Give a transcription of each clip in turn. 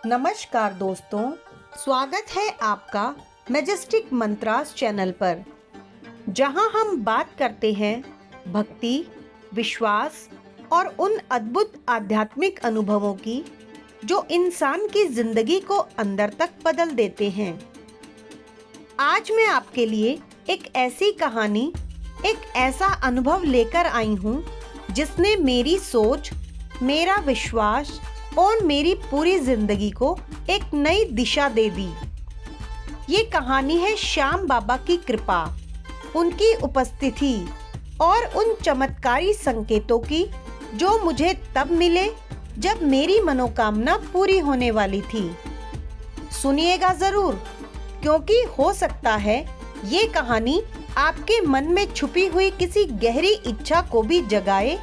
नमस्कार दोस्तों, स्वागत है आपका मैजेस्टिक मंत्रास चैनल पर, जहां हम बात करते हैं भक्ति, विश्वास और उन अद्भुत आध्यात्मिक अनुभवों की जो इंसान की जिंदगी को अंदर तक बदल देते हैं। आज मैं आपके लिए एक ऐसी कहानी, एक ऐसा अनुभव लेकर आई हूं जिसने मेरी सोच, मेरा विश्वास और मेरी पूरी जिंदगी को एक नई दिशा दे दी। ये कहानी है श्याम बाबा की कृपा, उनकी उपस्थिति और उन चमत्कारी संकेतों की जो मुझे तब मिले जब मेरी मनोकामना पूरी होने वाली थी। सुनिएगा जरूर, क्योंकि हो सकता है ये कहानी आपके मन में छुपी हुई किसी गहरी इच्छा को भी जगाए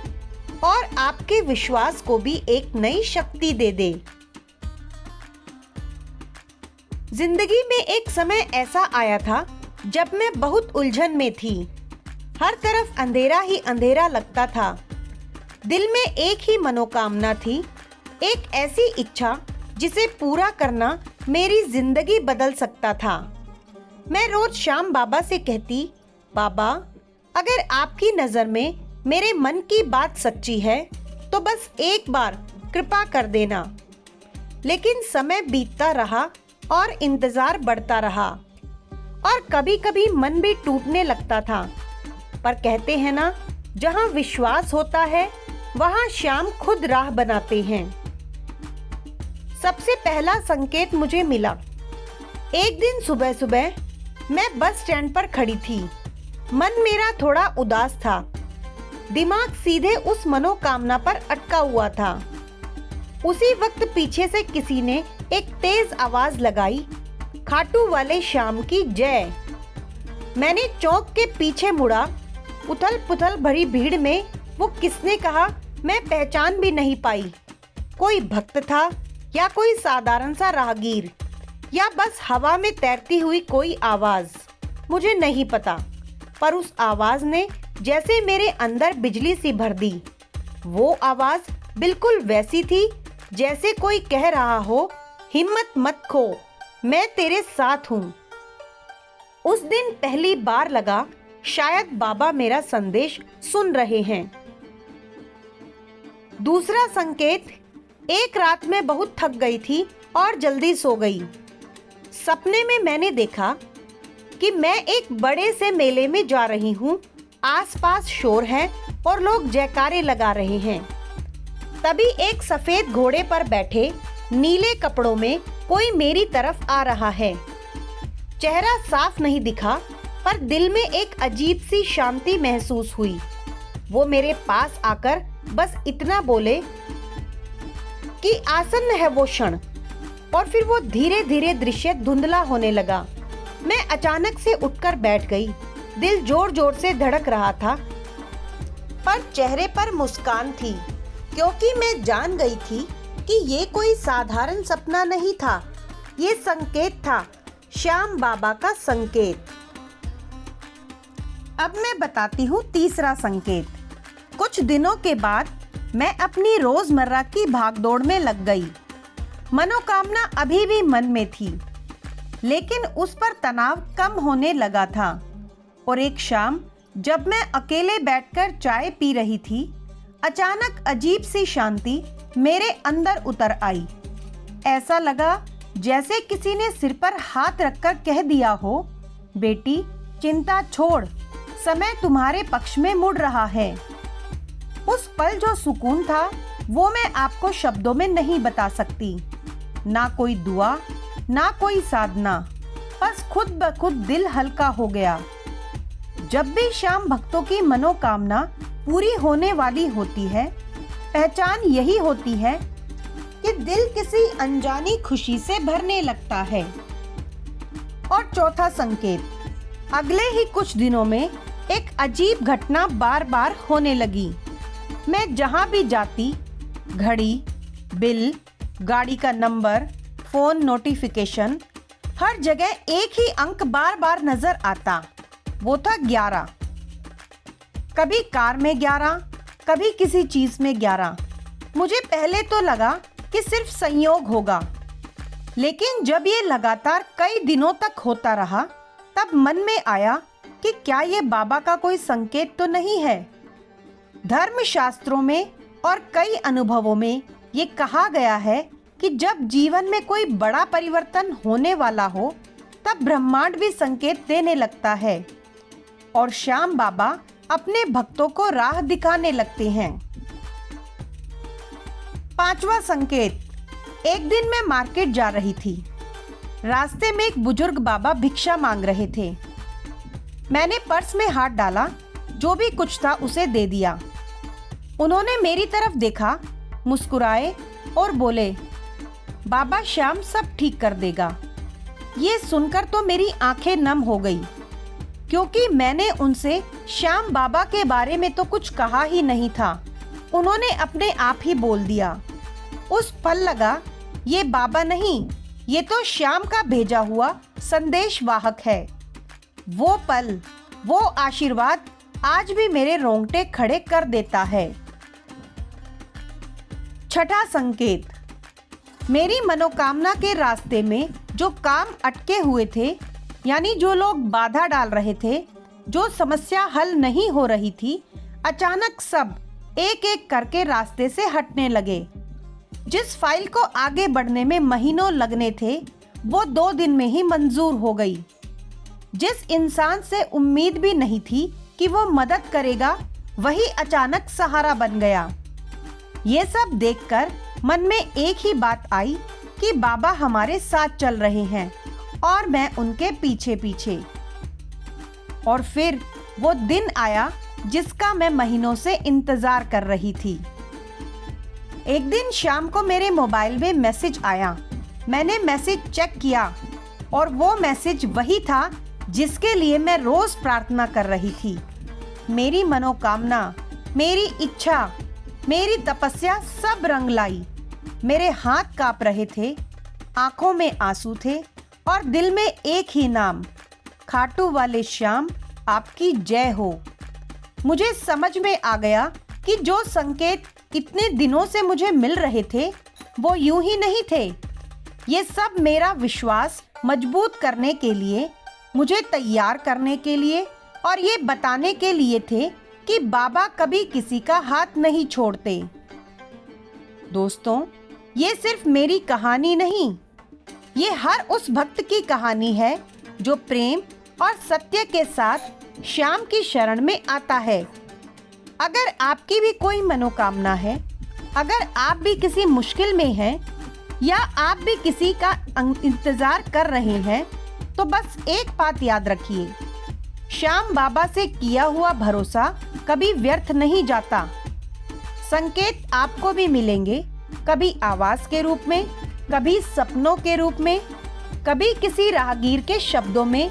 और आपके विश्वास को भी एक नई शक्ति दे दे। जिंदगी में एक समय ऐसा आया था जब मैं बहुत उलझन में थी। हर तरफ अंधेरा ही अंधेरा लगता था। दिल में एक ही मनोकामना थी, एक ऐसी इच्छा जिसे पूरा करना मेरी जिंदगी बदल सकता था। मैं रोज श्याम बाबा से कहती, बाबा, अगर आपकी नजर में मेरे मन की बात सच्ची है तो बस एक बार कृपा कर देना। लेकिन समय बीतता रहा और इंतजार बढ़ता रहा और कभी-कभी मन भी टूटने लगता था। पर कहते हैं ना, जहां विश्वास होता है वहां श्याम खुद राह बनाते हैं। सबसे पहला संकेत मुझे मिला। एक दिन सुबह सुबह मैं बस स्टैंड पर खड़ी थी। मन मेरा थोड़ा उदास था। दिमाग सीधे उस मनोकामना पर अटका हुआ था। उसी वक्त पीछे से किसी ने एक तेज आवाज लगाई, खाटू वाले श्याम की जय। मैंने चौक के पीछे मुड़ा। उथल पुथल भरी भीड़ में वो किसने कहा मैं पहचान भी नहीं पाई। कोई भक्त था या कोई साधारण सा राहगीर या बस हवा में तैरती हुई कोई आवाज, मुझे नहीं पता। पर उस आवाज ने जैसे मेरे अंदर बिजली सी भर दी। वो आवाज बिल्कुल वैसी थी जैसे कोई कह रहा हो, हिम्मत मत खो, मैं तेरे साथ हूँ। उस दिन पहली बार लगा शायद बाबा मेरा संदेश सुन रहे हैं। दूसरा संकेत, एक रात में बहुत थक गई थी और जल्दी सो गई। सपने में मैंने देखा कि मैं एक बड़े से मेले में जा रही हूँ। आसपास शोर है और लोग जयकारे लगा रहे हैं। तभी एक सफेद घोड़े पर बैठे नीले कपड़ों में कोई मेरी तरफ आ रहा है। चेहरा साफ नहीं दिखा, पर दिल में एक अजीब सी शांति महसूस हुई। वो मेरे पास आकर बस इतना बोले कि आसन्न है वो क्षण, और फिर वो धीरे धीरे दृश्य धुंधला होने लगा। मैं अचानक से उठकर बैठ गई। दिल जोर जोर से धड़क रहा था, पर चेहरे पर मुस्कान थी, क्योंकि मैं जान गई थी कि ये कोई साधारण सपना नहीं था। ये संकेत था, श्याम बाबा का संकेत। अब मैं बताती हूँ तीसरा संकेत। कुछ दिनों के बाद मैं अपनी रोजमर्रा की भागदौड़ में लग गई। मनोकामना अभी भी मन में थी, लेकिन उस पर तनाव कम होने लगा था। और एक शाम जब मैं अकेले बैठकर चाय पी रही थी, अचानक अजीब सी शांति मेरे अंदर उतर आई। ऐसा लगा जैसे किसी ने सिर पर हाथ रखकर कह दिया हो, बेटी चिंता छोड़, समय तुम्हारे पक्ष में मुड़ रहा है। उस पल जो सुकून था वो मैं आपको शब्दों में नहीं बता सकती। ना कोई दुआ, ना कोई साधना, बस खुद ब खुद दिल हल्का हो गया। जब भी श्याम भक्तों की मनोकामना पूरी होने वाली होती है, पहचान यही होती है कि दिल किसी अनजानी खुशी से भरने लगता है। और चौथा संकेत, अगले ही कुछ दिनों में एक अजीब घटना बार बार होने लगी। मैं जहां भी जाती, घड़ी, बिल, गाड़ी का नंबर, फोन नोटिफिकेशन, हर जगह एक ही अंक बार बार नजर आता। वो था 11। कभी कार में 11, कभी किसी चीज में 11। मुझे पहले तो लगा कि सिर्फ संयोग होगा, लेकिन जब ये लगातार कई दिनों तक होता रहा, तब मन में आया कि क्या ये बाबा का कोई संकेत तो नहीं है। धर्मशास्त्रों में और कई अनुभवों में ये कहा गया है कि जब जीवन में कोई बड़ा परिवर्तन होने वाला हो, तब ब्रह्मांड भी संकेत देने लगता है और श्याम बाबा अपने भक्तों को राह दिखाने लगते हैं। 5वां संकेत। एक दिन मैं मार्केट जा रही थी। रास्ते में एक बुजुर्ग बाबा भिक्षा मांग रहे थे। मैंने पर्स में हाथ डाला, जो भी कुछ था उसे दे दिया। उन्होंने मेरी तरफ देखा, मुस्कुराए और बोले, बाबा श्याम सब ठीक कर देगा। ये सुनकर तो मेरी आंखें नम हो गई, क्योंकि मैंने उनसे श्याम बाबा के बारे में तो कुछ कहा ही नहीं था। उन्होंने अपने आप ही बोल दिया। उस पल लगा, ये बाबा नहीं, ये तो श्याम का भेजा हुआ संदेशवाहक है। वो पल, वो आशीर्वाद आज भी मेरे रोंगटे खड़े कर देता है। 6वां संकेत। मेरी मनोकामना के रास्ते में जो काम अटके हुए थे, यानी जो लोग बाधा डाल रहे थे, जो समस्या हल नहीं हो रही थी, अचानक सब एक एक करके रास्ते से हटने लगे। जिस फाइल को आगे बढ़ने में महीनों लगने थे, वो 2 दिन में ही मंजूर हो गई। जिस इंसान से उम्मीद भी नहीं थी कि वो मदद करेगा, वही अचानक सहारा बन गया। ये सब देखकर मन में एक ही बात आई कि बाबा हमारे साथ चल रहे हैं और मैं उनके पीछे पीछे। और फिर वो दिन आया जिसका मैं महीनों से इंतजार कर रही थी। एक दिन शाम को मेरे मोबाइल में मैसेज आया। मैंने मैसेज चेक किया और वो मैसेज वही था जिसके लिए मैं रोज प्रार्थना कर रही थी। मेरी मनोकामना, मेरी इच्छा, मेरी तपस्या सब रंग लाई। मेरे हाथ कांप रहे थे, आंखों में आंसू थे और दिल में एक ही नाम, खाटू वाले श्याम आपकी जय हो। मुझे समझ में आ गया कि जो संकेत इतने दिनों से मुझे मिल रहे थे, वो यूं ही नहीं थे। ये सब मेरा विश्वास मजबूत करने के लिए, मुझे तैयार करने के लिए और ये बताने के लिए थे कि बाबा कभी किसी का हाथ नहीं छोड़ते। दोस्तों, ये सिर्फ मेरी कहानी नहीं, ये हर उस भक्त की कहानी है जो प्रेम और सत्य के साथ श्याम की शरण में आता है। अगर आपकी भी कोई मनोकामना है, अगर आप भी किसी मुश्किल में हैं या आप भी किसी का इंतजार कर रहे हैं, तो बस एक बात याद रखिए, श्याम बाबा से किया हुआ भरोसा कभी व्यर्थ नहीं जाता। संकेत आपको भी मिलेंगे, कभी आवाज के रूप में, कभी सपनों के रूप में, कभी किसी राहगीर के शब्दों में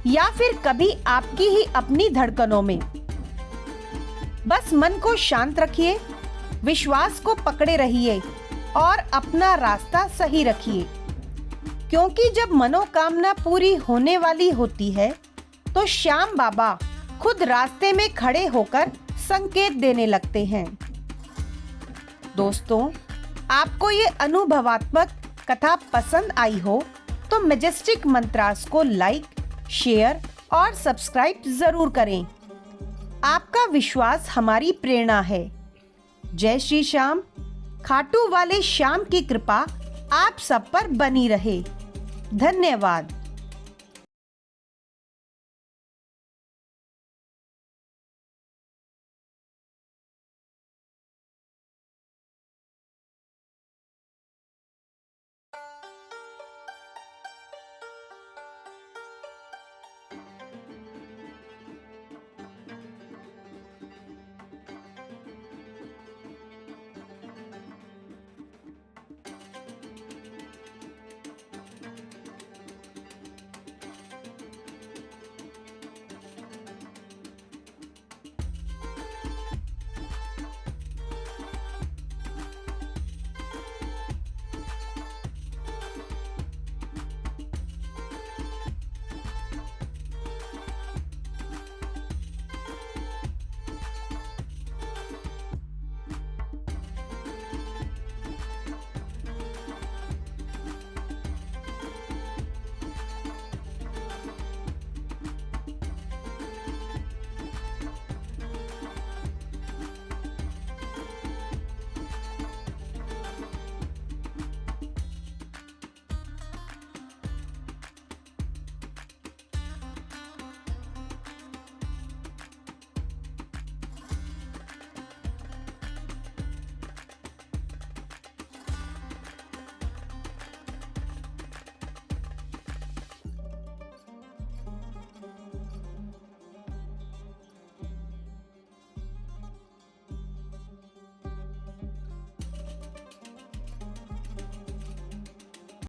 या फिर कभी आपकी ही अपनी धड़कनों में। बस मन को शांत रखिए, विश्वास को पकड़े रहिए और अपना रास्ता सही रखिए, क्योंकि जब मनोकामना पूरी होने वाली होती है, तो श्याम बाबा खुद रास्ते में खड़े होकर संकेत देने लगते हैं। दोस्तों, आपको ये अनुभवात्मक कथा पसंद आई हो तो मैजेस्टिक मंत्रास को लाइक, शेयर और सब्सक्राइब जरूर करें। आपका विश्वास हमारी प्रेरणा है। जय श्री श्याम। खाटू वाले श्याम की कृपा आप सब पर बनी रहे। धन्यवाद।